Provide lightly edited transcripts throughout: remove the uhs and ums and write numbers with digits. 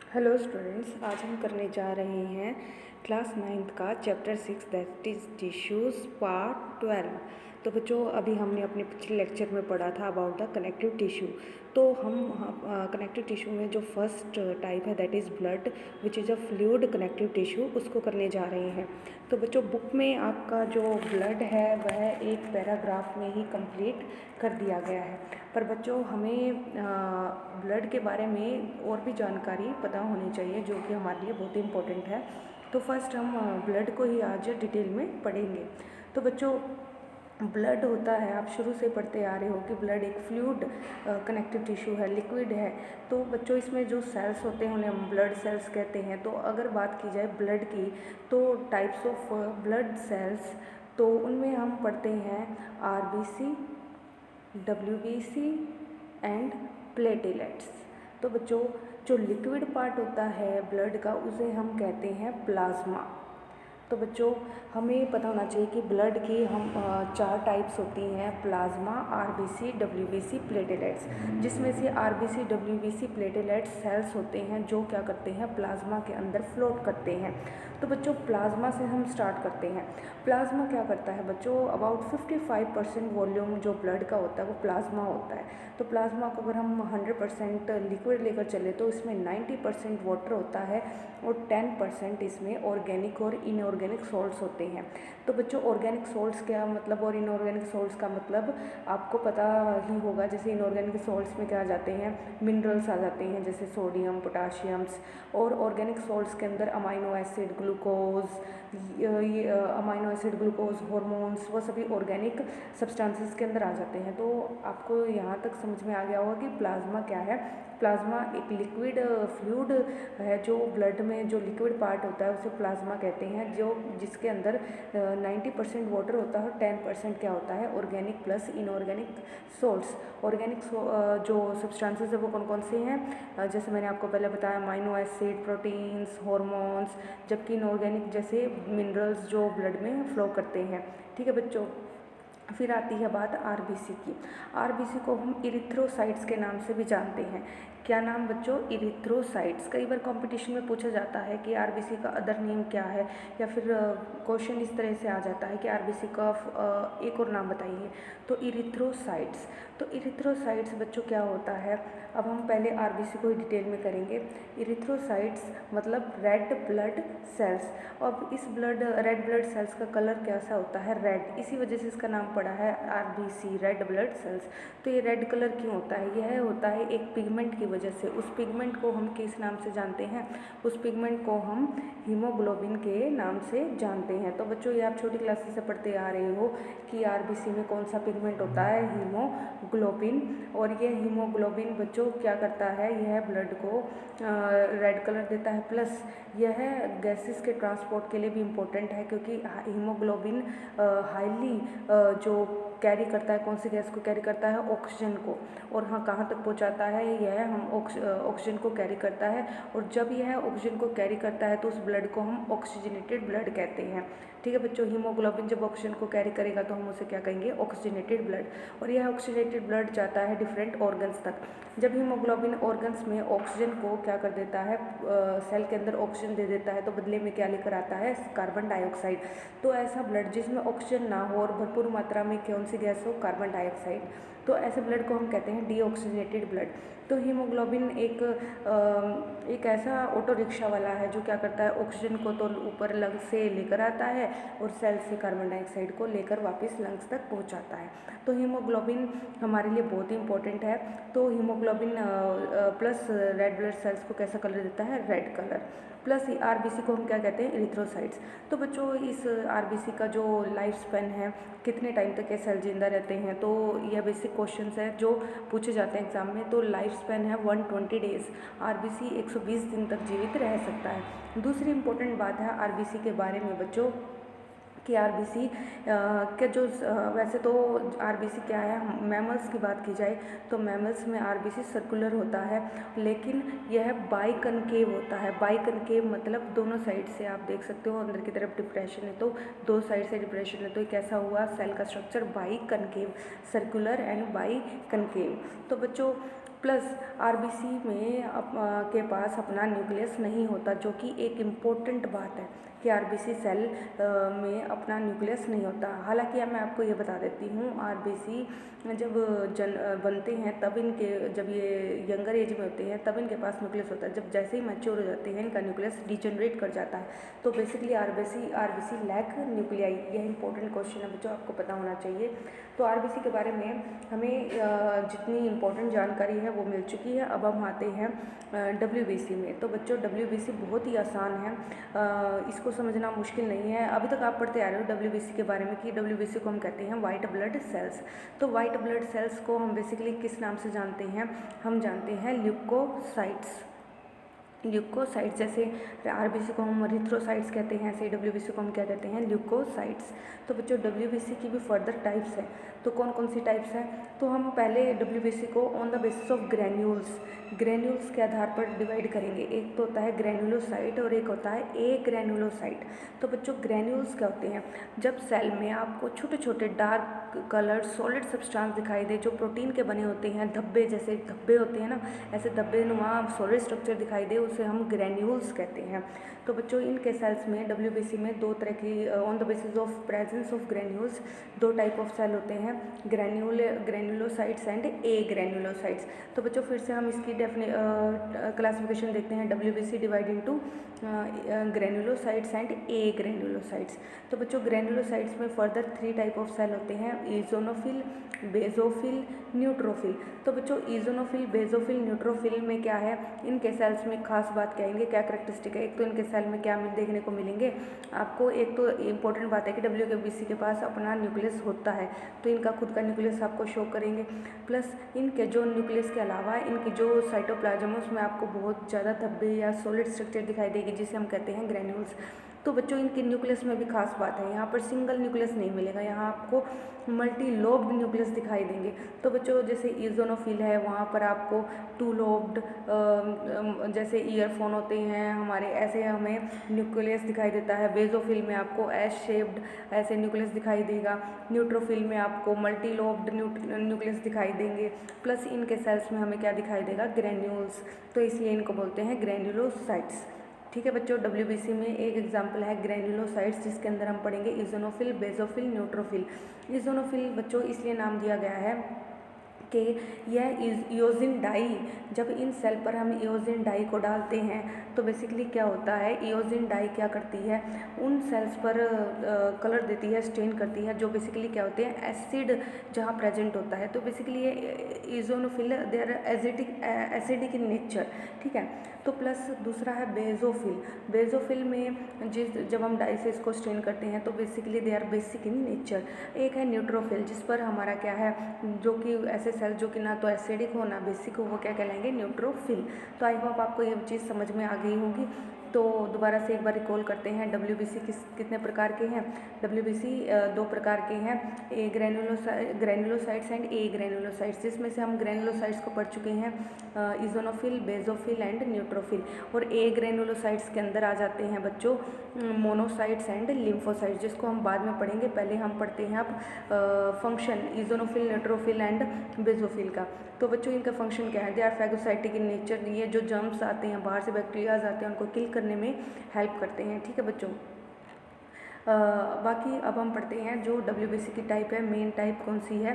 Hello students, आज हम करने जा रहे हैं क्लास 9th का chapter 6 that is tissues part 12। तो बच्चों, अभी हमने अपने पिछले लेक्चर में पढ़ा था अबाउट द कनेक्टिव टिश्यू। तो हम कनेक्टिव टिश्यू में जो फर्स्ट टाइप है that is blood which is a fluid connective tissue, उसको करने जा रहे हैं। तो बच्चों, बुक में आपका जो ब्लड है वह एक पैराग्राफ में ही कंप्लीट कर दिया गया है, पर बच्चों हमें ब्लड के बारे में और भी जानकारी पता होनी चाहिए जो कि हमारे लिए बहुत ही इम्पोर्टेंट है। तो फर्स्ट हम ब्लड को ही आज डिटेल में पढ़ेंगे। तो बच्चों, ब्लड होता है, आप शुरू से पढ़ते आ रहे हो कि ब्लड एक फ्लूइड कनेक्टिव टिश्यू है, लिक्विड है। तो बच्चों, इसमें जो सेल्स होते हैं उन्हें हम ब्लड सेल्स कहते हैं। तो अगर बात की जाए ब्लड की, तो टाइप्स ऑफ ब्लड सेल्स, तो उनमें हम पढ़ते हैं RBC, WBC एंड प्लेटलेट्स। तो बच्चों, जो लिक्विड पार्ट होता है ब्लड का उसे हम कहते हैं प्लाज्मा। तो बच्चों, हमें पता होना चाहिए कि ब्लड की हम 4 टाइप्स होती हैं, प्लाज्मा, RBC, WBC, प्लेटलेट्स। जिसमें से RBC, WBC, प्लेटलेट्स सेल्स होते हैं जो क्या करते हैं, प्लाज्मा के अंदर फ्लोट करते हैं। तो बच्चों, प्लाज्मा से हम स्टार्ट करते हैं। प्लाज्मा क्या करता है बच्चों, अबाउट 55% वॉल्यूम जो ब्लड का होता है वो प्लाज्मा होता है। तो प्लाज्मा को अगर हम 100% लिक्विड लेकर चले तो इसमें 90% वाटर होता है और 10% इसमें ऑर्गेनिक और इनऑर्गेनिक सॉल्ट्स होते हैं। तो बच्चों, ऑर्गेनिक सॉल्ट्स क्या मतलब और इनऑर्गेनिक सॉल्ट्स का मतलब आपको पता ही होगा। जैसे इनऑर्गेनिक सॉल्ट्स में क्या आ जाते हैं, मिनरल्स आ जाते हैं जैसे सोडियम, पोटाशियम्स। और ऑर्गेनिक सॉल्ट्स के अंदर अमाइनो एसिड, ग्लूकोज, ये अमाइनो एसिड, ग्लूकोज, हार्मोन्स, वो सभी ऑर्गेनिक सब्सटेंसेस के अंदर आ जाते हैं। तो आपको यहाँ तक समझ में आ गया होगा कि प्लाज्मा क्या है। प्लाज्मा एक लिक्विड फ्लूइड है, जो ब्लड में जो लिक्विड पार्ट होता है उसे प्लाज्मा कहते हैं, जो जिसके अंदर 90% वाटर होता है और 10% क्या होता है, organic plus inorganic salts. Organic जो सब्सटेंसेस है वो कौन कौन से हैं, जैसे मैंने आपको पहले बताया, अमाइनो एसिड, प्रोटीन्स, हार्मोन्स। जबकि इनऑर्गेनिक जैसे मिनरल्स जो ब्लड में फ्लो करते हैं। ठीक है बच्चों, फिर आती है बात RBC की। RBC को हम इरिथ्रोसाइट्स के नाम से भी जानते हैं। क्या नाम बच्चों, इरिथ्रोसाइट्स। कई बार कंपटीशन में पूछा जाता है कि RBC का अदर नेम क्या है, या फिर क्वेश्चन इस तरह से आ जाता है कि RBC का एक और नाम बताइए, तो इरिथ्रोसाइट्स। तो इरिथ्रोसाइट्स बच्चों क्या होता है, अब हम पहले RBC को ही डिटेल में करेंगे। इरिथ्रोसाइट्स मतलब रेड ब्लड सेल्स। अब इस रेड ब्लड सेल्स का कलर कैसा होता है, रेड, इसी वजह से इसका नाम पड़ा है RBC, रेड ब्लड सेल्स। तो ये रेड कलर क्यों होता है, यह होता है एक पिगमेंट की वजह से। उस पिगमेंट को हम किस नाम से जानते हैं, उस पिगमेंट को हम हीमोग्लोबिन के नाम से जानते हैं। तो बच्चों, ये आप छोटी क्लासेस से पढ़ते आ रहे हो कि RBC में कौन सा पिगमेंट होता है, हीमोग्लोबिन। और ये हीमोग्लोबिन बच्चों क्या करता है, यह ब्लड को रेड कलर देता है, प्लस यह गैसेस के ट्रांसपोर्ट के लिए भी इम्पोर्टेंट है, क्योंकि हीमोग्लोबिन हाईली जो कैरी करता है, कौन सी गैस को कैरी करता है, ऑक्सीजन को। और हाँ, कहाँ तक पहुँचाता है, यह हम ऑक्सीजन को कैरी करता है। और जब यह ऑक्सीजन को कैरी करता है तो उस ब्लड को हम ऑक्सीजनेटेड ब्लड कहते हैं। ठीक है बच्चों, हीमोग्लोबिन जब ऑक्सीजन को कैरी करेगा तो हम उसे क्या कहेंगे, ऑक्सीजनेटेड ब्लड। और यह ऑक्सीजनेटेड ब्लड जाता है डिफरेंट ऑर्गन्स तक। जब हीमोग्लोबिन ऑर्गन्स में ऑक्सीजन को क्या कर देता है, सेल के अंदर ऑक्सीजन दे देता है, तो बदले में क्या लेकर आता है, कार्बन डाइऑक्साइड। तो ऐसा ब्लड जिसमें ऑक्सीजन ना हो और भरपूर मात्रा में कौन सी गैस हो, कार्बन डाइऑक्साइड, तो ऐसे ब्लड को हम कहते हैं डीऑक्सीजनेटेड ब्लड। तो हीमोग्लोबिन एक ऐसा ऑटो रिक्शा वाला है जो क्या करता है, ऑक्सीजन को तो ऊपर लंग्स से लेकर आता है और सेल से कार्बन डाइऑक्साइड को लेकर वापस लंग्स तक पहुंचाता है। तो हीमोग्लोबिन हमारे लिए बहुत ही इंपॉर्टेंट है। तो haemoglobin plus red blood cells को कैसा कलर देता है, रेड कलर। प्लस RBC को हम क्या कहते हैं, इरिथ्रोसाइट्स। तो बच्चों, इस RBC का जो लाइफ स्पेन है, कितने टाइम तक ये सेल जिंदा रहते हैं, तो यह बेसिक क्वेश्चन है जो पूछे जाते हैं एग्जाम में। तो लाइफ स्पेन है 120 डेज। RBC 120 दिन तक जीवित रह सकता है। दूसरी इंपॉर्टेंट बात है RBC के बारे में बच्चों कि आरबीसी के जो वैसे तो आरबीसी क्या है, मैमल्स की बात की जाए तो मैमल्स में आरबीसी सर्कुलर होता है, लेकिन यह बाइकनकेव होता है। बाइकनकेव मतलब दोनों साइड से आप देख सकते हो अंदर की तरफ डिप्रेशन है, तो दो साइड से डिप्रेशन है, तो ये कैसा हुआ सेल का structure biconcave, circular and biconcave. तो बच्चों प्लस आरबीसी में के पास अपना न्यूक्लियस नहीं होता, जो कि एक इम्पोर्टेंट बात है कि आरबीसी सेल में अपना न्यूक्लियस नहीं होता। हालांकि मैं आपको ये बता देती हूँ, आरबीसी जब बनते हैं तब इनके, जब ये यंगर एज में होते हैं तब इनके पास न्यूक्लियस होता है। जब जैसे ही मैच्योर हो जाते हैं इनका न्यूक्लियस डिजनरेट कर जाता है। तो बेसिकली आरबीसी लैक न्यूक्लियाई, यह इंपॉर्टेंट क्वेश्चन है बच्चों, आपको पता होना चाहिए। तो आरबीसी के बारे में हमें जितनी इम्पोर्टेंट जानकारी है वो मिल चुकी है। अब हम आते हैं डब्ल्यूबीसी में। तो बच्चों डब्ल्यूबीसी बहुत ही आसान है, इसको समझना मुश्किल नहीं है। अभी तक आप पढ़ते आ रहे हो डब्ल्यूबीसी के बारे में कि डब्ल्यूबीसी को हम कहते हैं वाइट ब्लड सेल्स। तो वाइट ब्लड सेल्स को हम बेसिकली किस नाम से जानते हैं, हम जानते हैं ल्यूकोसाइट्स। ल्यूकोसाइट्स, जैसे आरबीसी को हम एरिथ्रोसाइट्स कहते हैं, ऐसे डब्ल्यूबीसी को हम क्या कहते हैं, ल्यूकोसाइट्स। तो बच्चों डब्ल्यूबीसी की भी फर्दर टाइप्स हैं। तो कौन कौन सी टाइप्स हैं, तो हम पहले डब्ल्यूबीसी को on the basis of granules के आधार पर डिवाइड करेंगे। एक तो होता है ग्रैन्युलोसाइट और एक होता है ए ग्रैन्युलोसाइट। तो बच्चों ग्रैन्यूल्स क्या होते हैं, जब सेल में आपको छोटे छोटे डार्क कलर सॉलिड सब्सटेंस दिखाई दे, जो प्रोटीन के बने होते हैं, धब्बे जैसे धब्बे होते हैं ना, ऐसे धब्बे नुमा सॉलिड स्ट्रक्चर दिखाई दे, उसे हम ग्रैन्यूल्स कहते हैं। तो बच्चों इनके सेल्स में डब्ल्यूबीसी में दो तरह की, on the basis of presence of granules, दो टाइप ऑफ सेल होते हैं, ग्रैन्युलोसाइट्स एंड ए ग्रैन्युलोसाइट्स। तो बच्चों फिर से हम इसकी क्लासिफिकेशन देखते हैं, WBC divide into granulocytes and A granulocytes. तो बच्चों ग्रैन्युलोसाइट्स में फर्दर 3 टाइप ऑफ सेल होते हैं, इजोनोफिल, बेजोफिल, न्यूट्रोफिल। तो बच्चों इजोनोफिल, बेजोफिल, न्यूट्रोफिल में क्या है, इनके सेल्स में खास बात कहेंगे, क्या कैरेक्टरिस्टिक है। एक तो इनके सेल में क्या देखने को मिलेंगे आपको, एक तो इंपॉर्टेंट बात है कि डब्ल्यूबीसी के पास अपना न्यूक्लियस होता है, तो इनका खुद का न्यूक्लियस आपको शो करेंगे। प्लस इनके जो न्यूक्लियस के अलावा इनकी जो साइटोप्लाज्म है उसमें आपको बहुत ज़्यादा धब्बे या सॉलिड स्ट्रक्चर दिखाई देगी, जिसे हम कहते हैं ग्रैन्यूल्स। तो बच्चों इनके न्यूक्लियस में भी खास बात है, यहाँ पर सिंगल न्यूक्लियस नहीं मिलेगा, यहाँ आपको मल्टी लोब्ड न्यूक्लियस दिखाई देंगे। तो बच्चों जैसे इजोनोफिल है वहाँ पर आपको 2 लोब्ड, जैसे ईयरफोन होते हैं हमारे, ऐसे हमें न्यूक्लियस दिखाई देता है। बेजोफिल में आपको एस शेप्ड ऐसे न्यूक्लियस दिखाई देगा। न्यूट्रोफिल में आपको मल्टी लोब्ड न्यूक्लियस दिखाई देंगे। प्लस इनके सेल्स में हमें क्या दिखाई देगा, ग्रैन्यूल्स। तो इसलिए इनको बोलते हैं ग्रैन्युलोसाइट्स। ठीक है बच्चों, डब्ल्यूबीसी में एक एग्जांपल है ग्रैन्युलोसाइट्स, जिसके अंदर हम पढ़ेंगे इजोनोफिल, बेजोफिल, न्यूट्रोफिल। इजोनोफिल बच्चों इसलिए नाम दिया गया है कि यह इओजिन डाई, जब इन सेल पर हम इओजिन डाई को डालते हैं तो बेसिकली क्या होता है, इओजिन डाई क्या करती है, उन सेल्स पर कलर देती है, स्टेन करती है, जो बेसिकली क्या होते हैं, एसिड जहाँ प्रेजेंट होता है। तो बेसिकली ये eosinophil they are acidic in nature. ठीक है, तो प्लस दूसरा है बेजोफिल। बेजोफिल में जब हम डाई से इसको स्टेन करते हैं तो basically they are basic in nature. एक है न्यूट्रोफिल, जिस पर हमारा क्या है, जो कि ऐसे सेल जो कि ना तो एसिडिक हो ना बेसिक हो, वो क्या कहलाएंगे, न्यूट्रोफिल। तो आई होप आपको ये चीज़ समझ में आ गई होगी। तो दोबारा से एक बार रिकॉल करते हैं, डब्ल्यूबीसी कितने प्रकार के हैं। डब्ल्यूबीसी 2 प्रकार के हैं, ए ग्रैन्युलोसाइट्स एंड ए ग्रैन्युलोसाइट्स, जिसमें से हम ग्रैन्युलोसाइट्स को पढ़ चुके हैं, इजोनोफिल, बेजोफिल एंड न्यूट्रोफिल। और ए ग्रैन्युलोसाइट्स के अंदर आ जाते हैं बच्चों मोनोसाइट्स एंड लिम्फोसाइट्स, जिसको हम बाद में पढ़ेंगे। पहले हम पढ़ते हैं अब function eosinophil, neutrophil and basophil का। तो बच्चों इनका फंक्शन क्या है, they are phagocytic in nature. ये जो जर्म्स आते हैं बाहर से, बैक्टीरियाज आते हैं, उनको किल करने में हेल्प करते हैं। ठीक है बच्चों, बाकी अब हम पढ़ते हैं जो डब्ल्यूबीसी की टाइप है, मेन टाइप कौन सी है,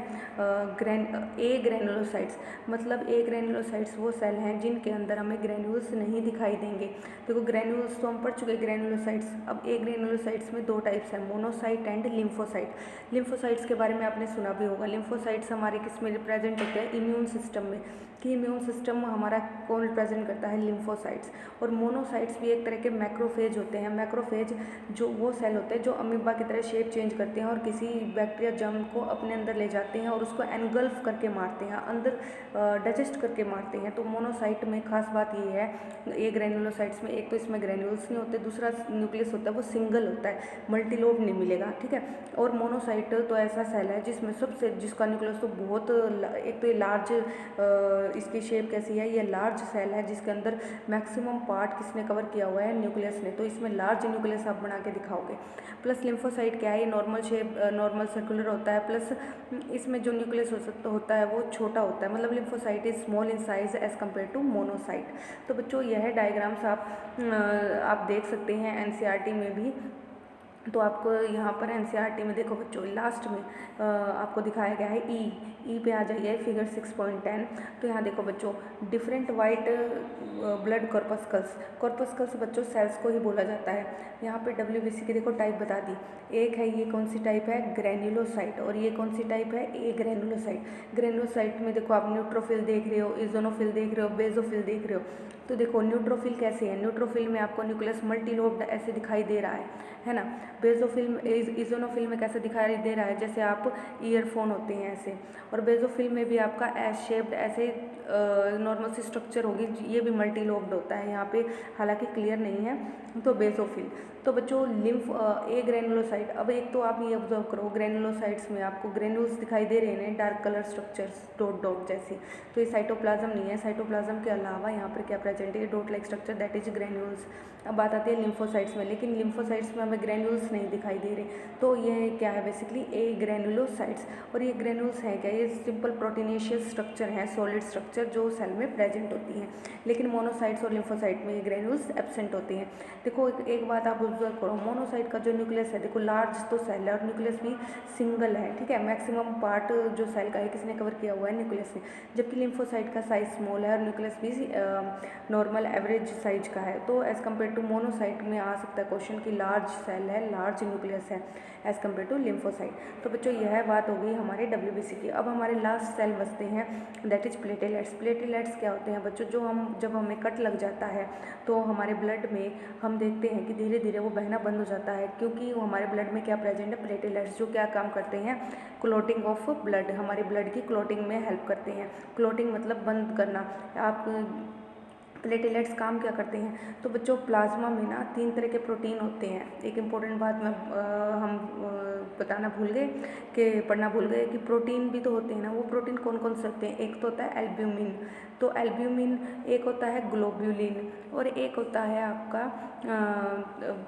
ए ग्रैन्युलोसाइट्स। मतलब ए ग्रैन्युलोसाइट्स वो सेल हैं जिनके अंदर हमें ग्रैन्यूल्स नहीं दिखाई देंगे। देखो ग्रैन्यूल्स तो हम पढ़ चुके ग्रैन्युलोसाइट्स। अब ए ग्रैन्युलोसाइट्स में 2 टाइप्स हैं, मोनोसाइट एंड लिम्फोसाइट। लिम्फोसाइट्स के बारे में आपने सुना भी होगा। लिम्फोसाइट्स हमारे किस में रिप्रेजेंट होते हैं, इम्यून सिस्टम में, कि इम्यून सिस्टम हमारा कौन रिप्रेजेंट करता है, लिम्फोसाइट्स। और मोनोसाइट्स भी एक तरह के मैक्रोफेज होते हैं। मैक्रोफेज जो वो सेल होते हैं हैं जो अमीबा की तरह शेप चेंज करते हैं और किसी बैक्टीरिया जर्म को अपने अंदर ले जाते हैं और उसको एनगल्फ करके मारते हैं, अंदर डाइजेस्ट करके मारते हैं। तो मोनोसाइट में खास बात ये है, ये ग्रेनुलोसाइट्स में एक तो इसमें ग्रेन्यूल्स नहीं होते, दूसरा न्यूक्लियस होता है वो सिंगल होता है, मल्टीलोब नहीं मिलेगा, ठीक है। और मोनोसाइट तो ऐसा सेल है जिसमें सबसे जिसका न्यूक्लियस तो बहुत एक तो ये लार्ज, इसकी शेप कैसी है, ये लार्ज सेल है जिसके अंदर मैक्सिमम पार्ट किसने कवर किया हुआ है, न्यूक्लियस ने। तो इसमें लार्ज न्यूक्लियस आप बना के दिखाओगे। प्लस लिम्फोसाइट क्या है, ये नॉर्मल शेप, नॉर्मल सर्कुलर होता है, प्लस इसमें जो न्यूक्लियस होता है वो छोटा होता है, मतलब lymphocyte is small in size as compare to monocyte. तो बच्चों यह डायग्राम्स आप देख सकते हैं एनसीईआरटी में भी। तो आपको यहाँ पर एनसीईआरटी में देखो बच्चों, लास्ट में आपको दिखाया गया है ई पे आ जाइए, फिगर 6.10। तो यहाँ देखो बच्चों, डिफरेंट वाइट ब्लड कॉर्पस्कल्स बच्चों सेल्स को ही बोला जाता है। यहाँ पे डब्ल्यूबीसी की देखो टाइप बता दी, एक है ये कौन सी टाइप है, ग्रेन्युलोसाइट, और ये कौन सी टाइप है, ए ग्रेन्युलोसाइट। ग्रेन्युलोसाइट में देखो आप न्यूट्रोफिल देख रहे हो, इजोनोफिल देख रहे हो, बेजोफिल देख रहे हो। तो देखो न्यूट्रोफिल कैसे है, न्यूट्रोफिल में आपको न्यूक्लियस मल्टीलोब्ड ऐसे दिखाई दे रहा है ना। बेजोफिल इजोनोफिल में कैसे दिखाई दे रहा है, जैसे आप ईयरफोन होते हैं ऐसे। और बेजोफिल में भी आपका एस शेप्ड ऐसे नॉर्मल सी स्ट्रक्चर होगी, ये भी मल्टीलोब्ड होता है यहाँ पे, हालांकि क्लियर नहीं है। तो बेजोफिल। तो बच्चों ए ग्रेनुलोसाइट, अब एक तो आप ये ऑब्जर्व करो, ग्रेनुलोसाइट्स में आपको ग्रेन्यूल्स दिखाई दे रहे हैं, dark colour structures dot dot जैसी। तो ये साइटोप्लाज्म नहीं है, साइटोप्लाज्म के अलावा यहाँ पर क्या प्रेजेंट है, dot like structure, that is granules. अब बात आती है लिम्फोसाइट्स में, लेकिन लिम्फोसाइट्स में हमें ग्रेन्यूल्स नहीं दिखाई दे रहे। तो ये क्या है बेसिकली, ए ग्रेनुलोसाइट्स। और ये ग्रेन्यूल्स हैं क्या, ये सिंपल प्रोटीनेशियस स्ट्रक्चर है, सॉलिड स्ट्रक्चर जो सेल में प्रेजेंट होती हैं। लेकिन मोनोसाइट्स और लिम्फोसाइट में ये ग्रेन्यूल्स एब्सेंट होती हैं। देखो एक बात आप ऑब्जर्व करो, मोनोसाइट का जो न्यूक्लियस है, देखो लार्ज तो सेल है और न्यूक्लियस भी सिंगल है, ठीक है। मैक्सिमम पार्ट जो सेल का है किसने कवर किया हुआ है, न्यूक्लियस ने। जबकि लिम्फोसाइट का साइज स्मॉल है और न्यूक्लियस भी नॉर्मल एवरेज साइज का है। तो एज कम्पेयर टू मोनोसाइट में आ सकता है क्वेश्चन की लार्ज सेल है, लार्ज न्यूक्लियस है एज कम्पेयर टू लिम्फोसाइट। तो बच्चों यह बात हो गई हमारे डब्ल्यूबीसी की। अब हमारे लास्ट सेल बचते हैं, दैट इज प्लेटेलेट्स। प्लेटेलेट्स क्या होते हैं बच्चों, जब हमें कट लग जाता है तो हमारे ब्लड में हम देखते हैं कि धीरे धीरे वो बहना बंद हो जाता है, क्योंकि वो हमारे ब्लड में क्या प्रेजेंट है, प्लेटेलेट्स, जो क्या काम करते हैं, क्लोटिंग ऑफ ब्लड, हमारे ब्लड की क्लोटिंग में हेल्प करते हैं। क्लोटिंग मतलब बंद करना। आप प्लेटेलेट्स काम क्या करते हैं, तो बच्चों प्लाज्मा में ना 3 तरह के प्रोटीन होते हैं। एक इम्पॉर्टेंट बात हम बताना भूल गए, कि पढ़ना भूल गए, कि प्रोटीन भी तो होते हैं ना। वो प्रोटीन कौन कौन से होते हैं, एक तो होता है एल्ब्यूमिन, तो एल्ब्यूमिन, एक होता है ग्लोब्यूलिन, और एक होता है आपका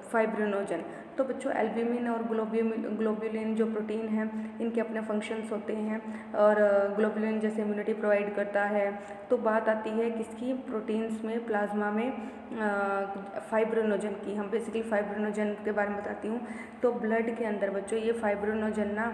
फाइब्रिनोजन। तो बच्चों एल्ब्यूमिन और ग्लोब्यूलिन जो प्रोटीन हैं, इनके अपने फंक्शंस होते हैं। और ग्लोब्यूलिन जैसे इम्यूनिटी प्रोवाइड करता है। तो बात आती है किसकी, प्रोटीन्स में, प्लाज्मा में फाइब्रिनोजन की। हम बेसिकली फाइब्रिनोजन के बारे में बताती हूँ। तो ब्लड के अंदर बच्चों ये फाइब्रिनोजन ना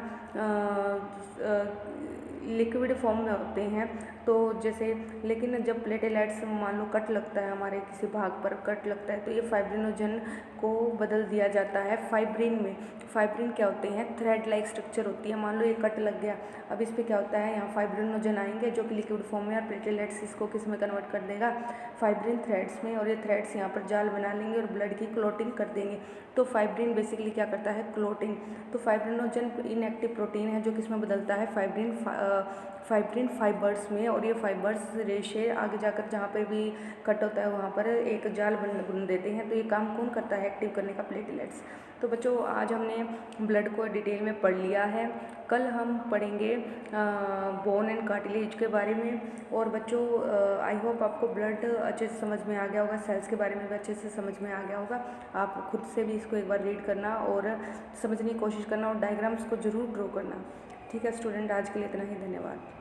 लिक्विड फॉर्म में होते हैं। तो जैसे, लेकिन जब प्लेटेलेट्स मान लो कट लगता है, हमारे किसी भाग पर कट लगता है, तो ये फाइब्रिनोजन को बदल दिया जाता है फाइब्रिन में। फाइब्रिन क्या होते हैं, थ्रेड लाइक स्ट्रक्चर होती है। मान लो ये कट लग गया, अब इस पर क्या होता है, यहाँ फाइब्रिनोजन आएंगे जो कि लिक्विड फॉर्म में, और प्लेटेलेट्स इसको किस में कन्वर्ट कर देगा, फाइब्रिन थ्रेड्स में। और ये थ्रेड्स यहाँ पर जाल बना लेंगे और ब्लड की क्लोटिंग कर देंगे। तो फाइब्रिन बेसिकली क्या करता है, क्लोटिंग। तो फाइब्रिनोजन इनएक्टिव प्रोटीन है जो किस में बदलता है, फाइब्रिन फाइबर्स में। और ये फाइबर्स रेशे आगे जाकर जहाँ पे भी कट होता है वहाँ पर एक जाल बन देते हैं। तो ये काम कौन करता है, एक्टिव करने का, प्लेटेलेट्स। तो बच्चों आज हमने ब्लड को डिटेल में पढ़ लिया है। कल हम पढ़ेंगे बोन एंड कार्टिलेज के बारे में। और बच्चों आई होप आपको ब्लड अच्छे से समझ में आ गया होगा, सेल्स के बारे में भी अच्छे से समझ में आ गया होगा। आप खुद से भी इसको एक बार रीड करना और समझने की कोशिश करना, और डायग्राम्स को ज़रूर ड्रॉ करना। ठीक है स्टूडेंट, आज के लिए इतना ही, धन्यवाद।